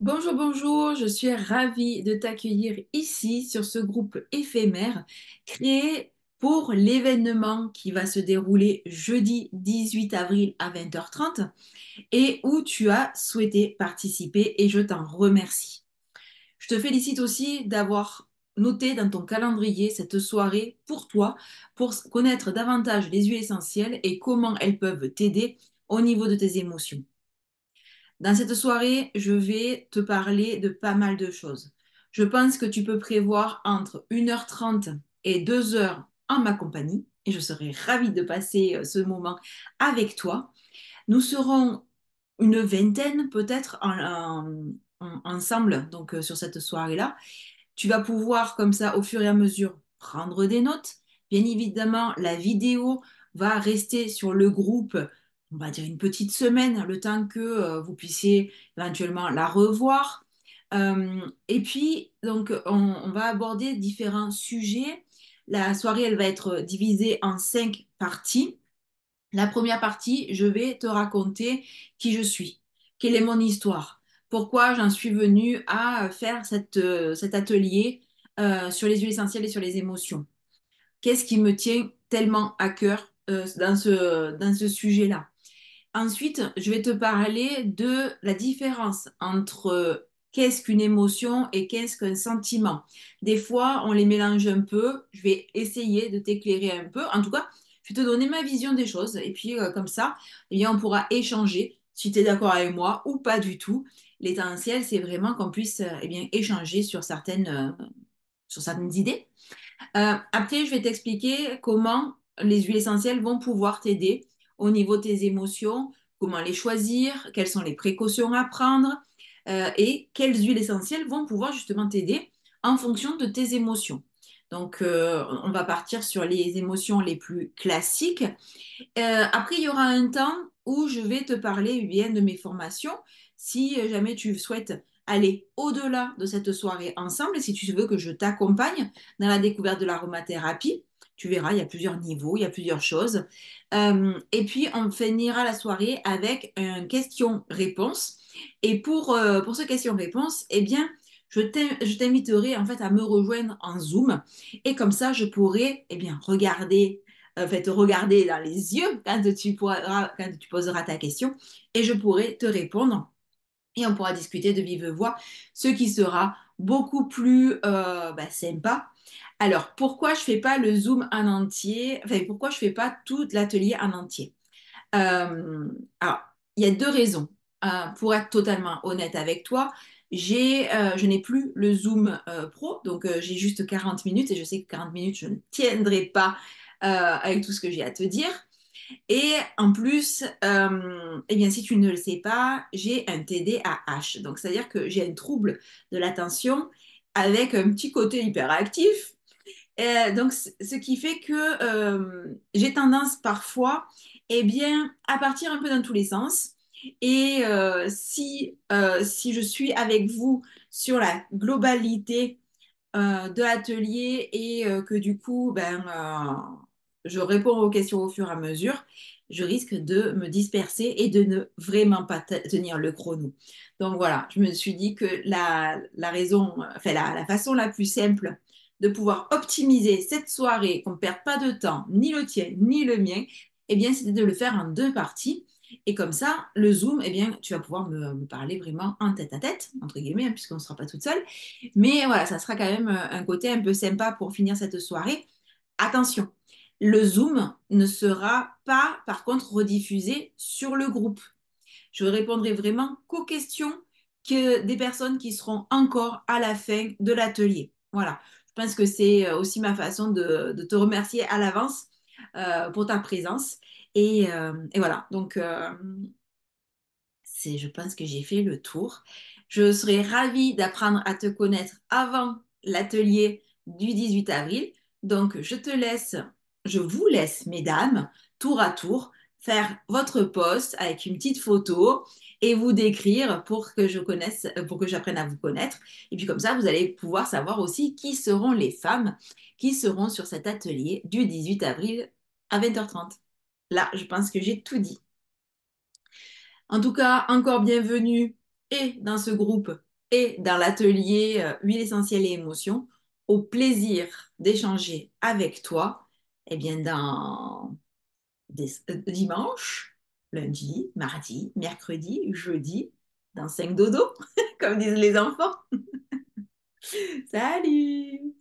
Bonjour, bonjour, je suis ravie de t'accueillir ici sur ce groupe éphémère créé pour l'événement qui va se dérouler jeudi 18 avril à 20h30 et où tu as souhaité participer et je t'en remercie. Je te félicite aussi d'avoir noté dans ton calendrier cette soirée pour toi, pour connaître davantage les huiles essentielles et comment elles peuvent t'aider au niveau de tes émotions. Dans cette soirée, je vais te parler de pas mal de choses. Je pense que tu peux prévoir entre 1h30 et 2 heures en ma compagnie et je serai ravie de passer ce moment avec toi. Nous serons une vingtaine peut-être ensemble sur cette soirée-là. Tu vas pouvoir comme ça au fur et à mesure prendre des notes. Bien évidemment, la vidéo va rester sur le groupe, on va dire une petite semaine, le temps que vous puissiez éventuellement la revoir. Et puis, on va aborder différents sujets. La soirée, elle va être divisée en 5 parties. La première partie, je vais te raconter qui je suis, quelle est mon histoire, pourquoi j'en suis venue à faire cet atelier sur les huiles essentielles et sur les émotions. Qu'est-ce qui me tient tellement à cœur dans ce sujet-là? Ensuite, je vais te parler de la différence entre qu'est-ce qu'une émotion et qu'est-ce qu'un sentiment. Des fois, on les mélange un peu. Je vais essayer de t'éclairer un peu. En tout cas, je vais te donner ma vision des choses. Et puis, comme ça, eh bien, on pourra échanger si tu es d'accord avec moi ou pas du tout. L'essentiel, c'est vraiment qu'on puisse eh bien, échanger sur certaines idées. Après, je vais t'expliquer comment les huiles essentielles vont pouvoir t'aider au niveau de tes émotions, comment les choisir, quelles sont les précautions à prendre et quelles huiles essentielles vont pouvoir justement t'aider en fonction de tes émotions. Donc, on va partir sur les émotions les plus classiques. Après, il y aura un temps où je vais te parler bien de mes formations. Si jamais tu souhaites aller au-delà de cette soirée ensemble, et si tu veux que je t'accompagne dans la découverte de l'aromathérapie, tu verras, il y a plusieurs niveaux, il y a plusieurs choses. Et puis, on finira la soirée avec un question-réponse. Et pour ce question-réponse, eh bien, je t'inviterai en fait à me rejoindre en Zoom. Et comme ça, je pourrai eh bien, te regarder dans les yeux quand tu poseras ta question et je pourrai te répondre et on pourra discuter de vive voix, ce qui sera beaucoup plus sympa. Alors, pourquoi je fais pas le Zoom en entier? Enfin, pourquoi je fais pas tout l'atelier en entier? Euh, alors, il y a deux raisons. Pour être totalement honnête avec toi, je n'ai plus le Zoom Pro, donc j'ai juste 40 minutes et je sais que 40 minutes, je ne tiendrai pas avec tout ce que j'ai à te dire. Et en plus, eh bien, si tu ne le sais pas, j'ai un TDAH. Donc, c'est-à-dire que j'ai un trouble de l'attention avec un petit côté hyperactif. Donc, ce qui fait que j'ai tendance parfois, eh bien, à partir un peu dans tous les sens. Et si je suis avec vous sur la globalité de l'atelier et que du coup, je réponds aux questions au fur et à mesure, je risque de me disperser et de ne vraiment pas tenir le chrono. Donc voilà, je me suis dit que la raison, enfin la façon la plus simple de pouvoir optimiser cette soirée, qu'on ne perde pas de temps, ni le tien, ni le mien, eh bien, c'était de le faire en 2 parties. Et comme ça, le Zoom, eh bien, tu vas pouvoir me parler vraiment en tête à tête, entre guillemets, hein, puisqu'on ne sera pas toute seule. Mais voilà, ça sera quand même un côté un peu sympa pour finir cette soirée. Attention, le Zoom ne sera pas, par contre, rediffusé sur le groupe. Je répondrai vraiment qu'aux questions que des personnes qui seront encore à la fin de l'atelier. Voilà, je pense que c'est aussi ma façon de te remercier à l'avance pour ta présence. Et voilà, donc je pense que j'ai fait le tour. Je serais ravie d'apprendre à te connaître avant l'atelier du 18 avril. Donc, je vous laisse, mesdames, tour à tour, faire votre post avec une petite photo et vous décrire pour que j'apprenne à vous connaître. Et puis comme ça, vous allez pouvoir savoir aussi qui seront les femmes qui seront sur cet atelier du 18 avril à 20h30. Là, je pense que j'ai tout dit. En tout cas, encore bienvenue et dans ce groupe et dans l'atelier huile essentielle et émotions, au plaisir d'échanger avec toi, eh bien, dimanche, lundi, mardi, mercredi, jeudi, dans 5 dodo, comme disent les enfants. Salut!